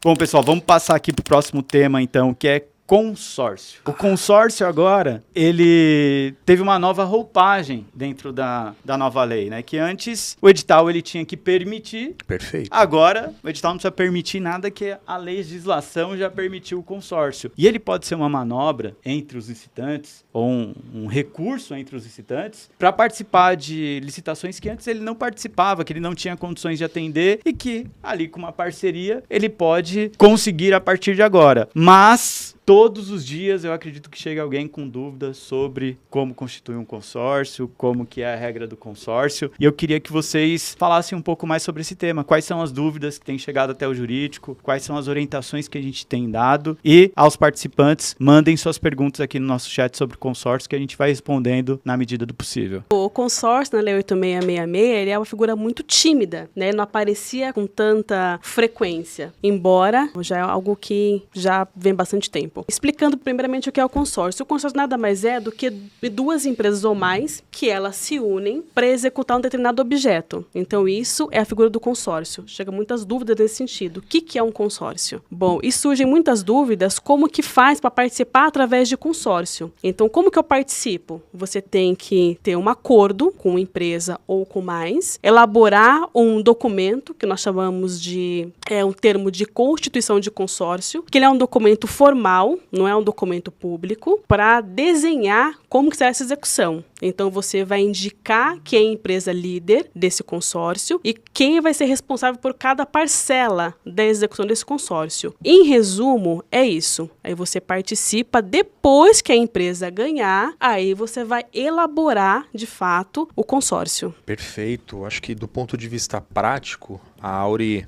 Bom, pessoal, vamos passar aqui para o próximo tema, então, que é consórcio. O consórcio agora, ele teve uma nova roupagem dentro da nova lei, né? Que antes o edital ele tinha que permitir. Perfeito. Agora o edital não precisa permitir nada que a legislação já permitiu o consórcio. E ele pode ser uma manobra entre os licitantes ou um recurso entre os licitantes para participar de licitações que antes ele não participava, que ele não tinha condições de atender e que ali com uma parceria ele pode conseguir a partir de agora. Mas todos os dias eu acredito que chega alguém com dúvidas sobre como constituir um consórcio, como que é a regra do consórcio. E eu queria que vocês falassem um pouco mais sobre esse tema. Quais são as dúvidas que têm chegado até o jurídico? Quais são as orientações que a gente tem dado? E aos participantes, mandem suas perguntas aqui no nosso chat sobre consórcio que a gente vai respondendo na medida do possível. O consórcio na Lei 8666, ele é uma figura muito tímida, né? Ele não aparecia com tanta frequência, embora já é algo que já vem bastante tempo. Explicando primeiramente o que é o consórcio. O consórcio nada mais é do que duas empresas ou mais que elas se unem para executar um determinado objeto. Então isso é a figura do consórcio. Chegam muitas dúvidas nesse sentido. O que é um consórcio? Bom, e surgem muitas dúvidas como que faz para participar através de consórcio. Então como que eu participo? Você tem que ter um acordo com uma empresa ou com mais, elaborar um documento que nós chamamos de um termo de constituição de consórcio, que ele é um documento formal, não é um documento público, para desenhar como que será essa execução. Então, você vai indicar quem é a empresa líder desse consórcio e quem vai ser responsável por cada parcela da execução desse consórcio. Em resumo, é isso. Aí você participa, depois que a empresa ganhar, aí você vai elaborar, de fato, o consórcio. Perfeito. Acho que do ponto de vista prático, a Auri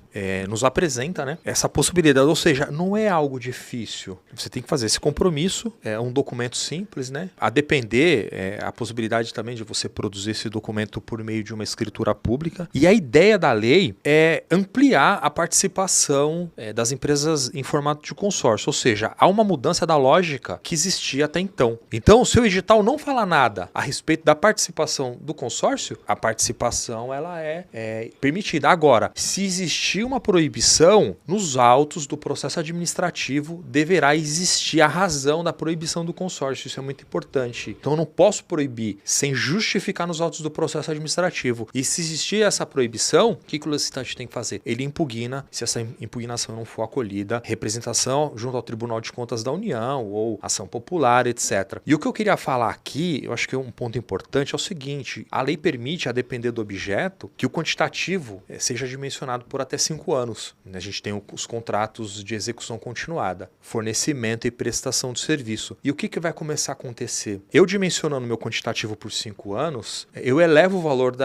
nos apresenta, né, essa possibilidade, ou seja, não é algo difícil. Você tem que fazer esse compromisso, é um documento simples, né? A depender, a possibilidade também de você produzir esse documento por meio de uma escritura pública. E a ideia da lei é ampliar a participação das empresas em formato de consórcio, ou seja, há uma mudança da lógica que existia até então. Então, se o edital não fala nada a respeito da participação do consórcio, a participação ela é permitida. Agora, se existir uma proibição, nos autos do processo administrativo deverá existir a razão da proibição do consórcio. Isso é muito importante. Então eu não posso proibir sem justificar nos autos do processo administrativo. E se existir essa proibição, o que o licitante tem que fazer? Ele impugna, se essa impugnação não for acolhida, representação junto ao Tribunal de Contas da União ou ação popular, etc. E o que eu queria falar aqui, eu acho que é um ponto importante, é o seguinte: a lei permite, a depender do objeto, que o quantitativo seja dimensionado por até 5 anos. A gente tem os contratos de execução continuada, fornecimento e prestação de serviço. E o que vai começar a acontecer? Eu dimensionando meu quantitativo por 5 anos, eu elevo o valor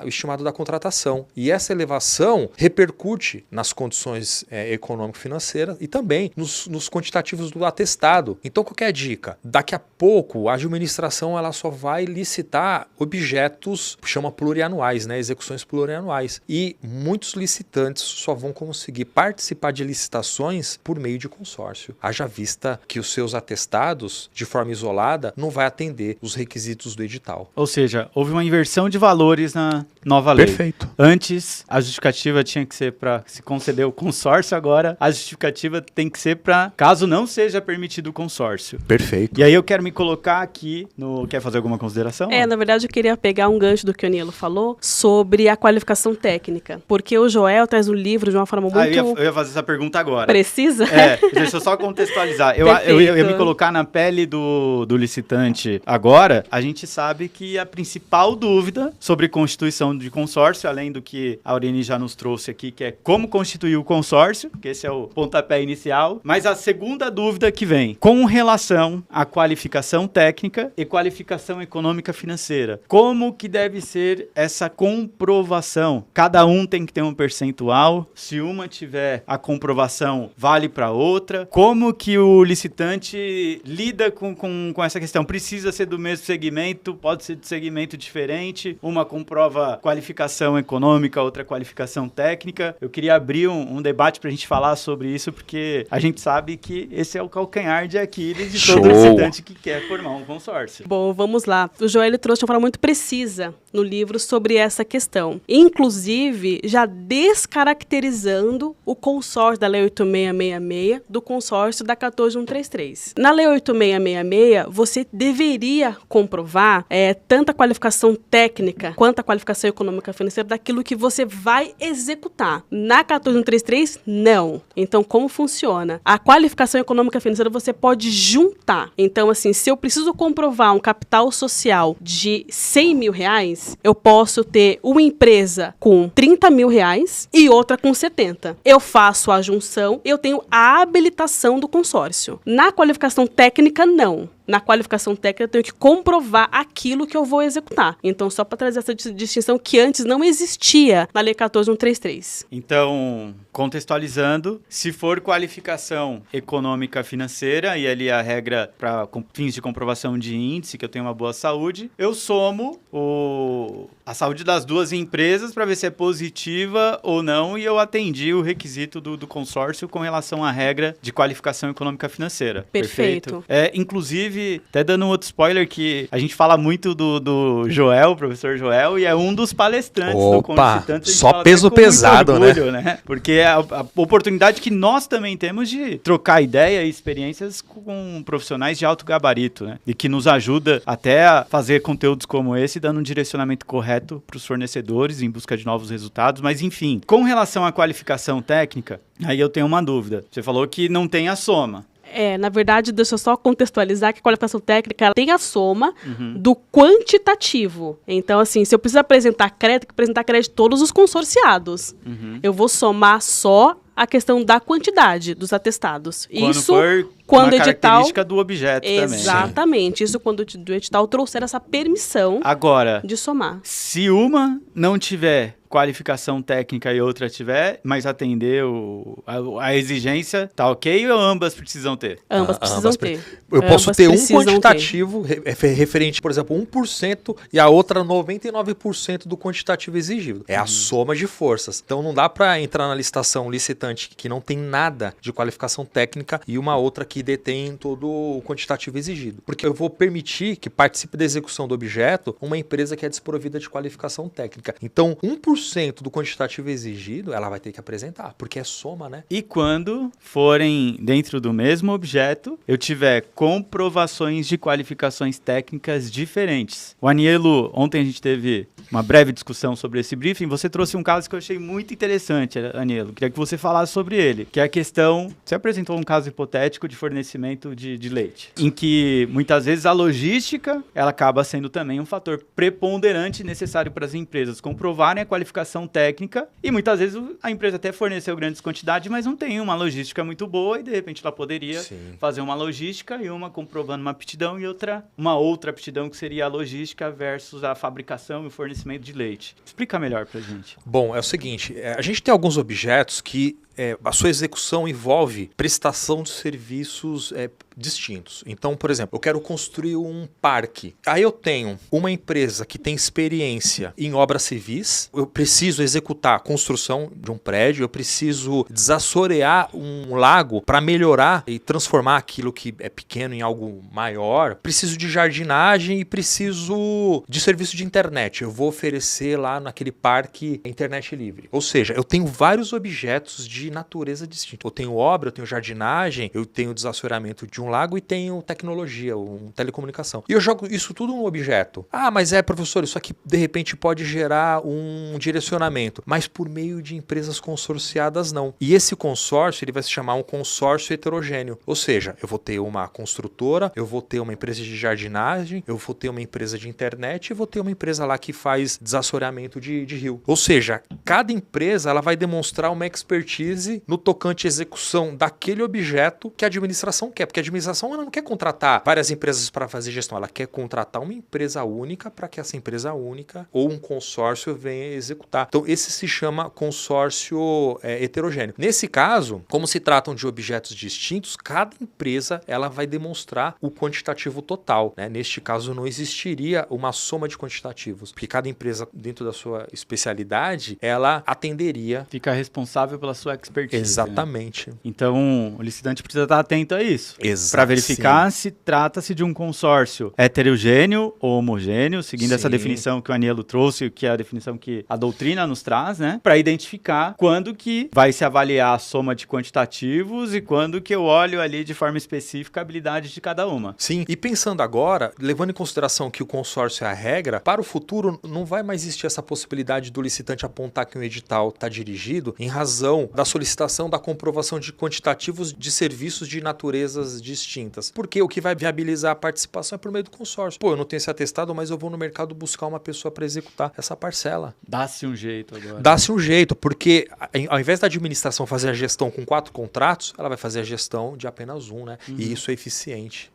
estimado da contratação. E essa elevação repercute nas condições econômico-financeiras e também nos quantitativos do atestado. Então, qual que é a dica? Daqui a pouco, a administração ela só vai licitar objetos, chama plurianuais, né? Execuções plurianuais. E muitos licitantes só vão conseguir participar de licitações por meio de consórcio. Haja vista que os seus atestados, de forma isolada, não vai atender os requisitos do edital. Ou seja, houve uma inversão de valores na nova lei. Perfeito. Antes, a justificativa tinha que ser para se conceder o consórcio, agora a justificativa tem que ser para caso não seja permitido o consórcio. Perfeito. E aí eu quero me colocar aqui no... Quer fazer alguma consideração? Na verdade eu queria pegar um gancho do que o Nilo falou sobre a qualificação técnica, porque o Joel traz o livro de uma forma muito... Eu ia fazer essa pergunta agora. Precisa? Deixa eu só contextualizar. Eu ia me colocar na pele do licitante agora. A gente sabe que a principal dúvida sobre constituição de consórcio, além do que a Aurine já nos trouxe aqui, que é como constituir o consórcio, que esse é o pontapé inicial, mas a segunda dúvida que vem, com relação à qualificação técnica e qualificação econômica financeira. Como que deve ser essa comprovação? Cada um tem que ter um percentual. Se uma tiver a comprovação, vale para outra. Como que o licitante lida com essa questão? Precisa ser do mesmo segmento? Pode ser de segmento diferente? Uma comprova qualificação econômica, outra qualificação técnica. Eu queria abrir um debate para a gente falar sobre isso, porque a gente sabe que esse é o calcanhar de Aquiles de todo licitante que quer formar um consórcio. Bom, vamos lá. O Joel trouxe de uma forma muito precisa no livro sobre essa questão. Inclusive, já descaracterizando o consórcio da Lei 8666 do consórcio da 14133. Na Lei 8666, você deveria comprovar tanto a qualificação técnica quanto a qualificação econômica financeira daquilo que você vai executar. Na 14133, não. Então, como funciona? A qualificação econômica financeira você pode juntar. Então, assim, se eu preciso comprovar um capital social de 100 mil reais, eu posso ter uma empresa com 30 mil reais e outra com 70. Eu faço a junção, eu tenho a habilitação do consórcio. Na qualificação técnica, não. Na qualificação técnica, eu tenho que comprovar aquilo que eu vou executar. Então, só para trazer essa distinção que antes não existia na Lei 14133. Então, contextualizando, se for qualificação econômica financeira, e ali a regra para fins de comprovação de índice, que eu tenho uma boa saúde, eu somo a saúde das duas empresas para ver se é positiva ou não, e eu atendi o requisito do consórcio com relação à regra de qualificação econômica financeira. Perfeito. Inclusive, até dando um outro spoiler, que a gente fala muito do Joel, professor Joel, e é um dos palestrantes do Constituinte. Só peso pesado, orgulho, né? Porque é a oportunidade que nós também temos de trocar ideia e experiências com profissionais de alto gabarito, né? E que nos ajuda até a fazer conteúdos como esse, dando um direcionamento correto para os fornecedores em busca de novos resultados. Mas, enfim, com relação à qualificação técnica, aí eu tenho uma dúvida. Você falou que não tem a soma. Na verdade, deixa eu só contextualizar que a qualificação técnica ela tem a soma do quantitativo. Então, assim, se eu preciso apresentar crédito, tem que apresentar crédito de todos os consorciados. Eu vou somar só a questão da quantidade dos atestados. Quando edital, característica do objeto também. Exatamente. Isso quando o edital trouxer essa permissão de somar. Se uma não tiver qualificação técnica e outra tiver, mas atender a exigência, tá ok? Ou ambas precisam ter? Ambas precisam ter. Eu posso ter um quantitativo referente, por exemplo, 1% e a outra 99% do quantitativo exigido. É a soma de forças. Então não dá para entrar na licitação licitante que não tem nada de qualificação técnica e uma outra que detém todo o quantitativo exigido. Porque eu vou permitir que participe da execução do objeto uma empresa que é desprovida de qualificação técnica. Então, 1% do quantitativo exigido, ela vai ter que apresentar, porque é soma, né? E quando forem dentro do mesmo objeto, eu tiver comprovações de qualificações técnicas diferentes. O Anielo, ontem a gente teve uma breve discussão sobre esse briefing, você trouxe um caso que eu achei muito interessante, Anielo. Queria que você falasse sobre ele, que é a questão... Você apresentou um caso hipotético de fornecimento de leite, em que muitas vezes a logística, ela acaba sendo também um fator preponderante necessário para as empresas comprovarem a qualificação técnica, e muitas vezes a empresa até forneceu grandes quantidades, mas não tem uma logística muito boa, e de repente ela poderia fazer uma logística e uma comprovando uma aptidão e uma outra aptidão que seria a logística versus a fabricação e o fornecimento de leite. Explica melhor pra gente. Bom, é o seguinte, a gente tem alguns objetos que a sua execução envolve prestação de serviços distintos. Então, por exemplo, eu quero construir um parque. Aí eu tenho uma empresa que tem experiência em obras civis, eu preciso executar a construção de um prédio, eu preciso desassorear um lago para melhorar e transformar aquilo que é pequeno em algo maior, preciso de jardinagem e preciso de serviço de internet. Eu vou oferecer lá naquele parque internet livre. Ou seja, eu tenho vários objetos de natureza distinta. Eu tenho obra, eu tenho jardinagem, eu tenho desassoreamento de um lago e tenho tecnologia, telecomunicação. E eu jogo isso tudo num objeto. Ah, mas professor, isso aqui de repente pode gerar um direcionamento, mas por meio de empresas consorciadas não. E esse consórcio, ele vai se chamar um consórcio heterogêneo. Ou seja, eu vou ter uma construtora, eu vou ter uma empresa de jardinagem, eu vou ter uma empresa de internet e vou ter uma empresa lá que faz desassoreamento de rio. Ou seja, cada empresa ela vai demonstrar uma expertise no tocante à execução daquele objeto que a administração quer, porque a administração ela não quer contratar várias empresas para fazer gestão, ela quer contratar uma empresa única para que essa empresa única ou um consórcio venha executar. Então esse se chama consórcio heterogêneo. Nesse caso, como se tratam de objetos distintos, cada empresa ela vai demonstrar o quantitativo total, né? Neste caso não existiria uma soma de quantitativos, porque cada empresa dentro da sua especialidade, ela atenderia. Fica responsável pela sua expertise. Exatamente. Né? Então, o licitante precisa estar atento a isso. Exato. Para verificar se trata-se de um consórcio heterogêneo ou homogêneo, seguindo essa definição que o Aniello trouxe, que é a definição que a doutrina nos traz, né? Para identificar quando que vai se avaliar a soma de quantitativos e quando que eu olho ali de forma específica a habilidade de cada uma. Sim, e pensando agora, levando em consideração que o consórcio é a regra, para o futuro não vai mais existir essa possibilidade do licitante apontar que um edital está dirigido em razão da solicitação da comprovação de quantitativos de serviços de naturezas distintas. Porque o que vai viabilizar a participação é por meio do consórcio. Pô, eu não tenho esse atestado, mas eu vou no mercado buscar uma pessoa para executar essa parcela. Dá-se um jeito agora. Dá-se um jeito, porque ao invés da administração fazer a gestão com 4 contratos, ela vai fazer a gestão de apenas um, né? E isso é eficiente.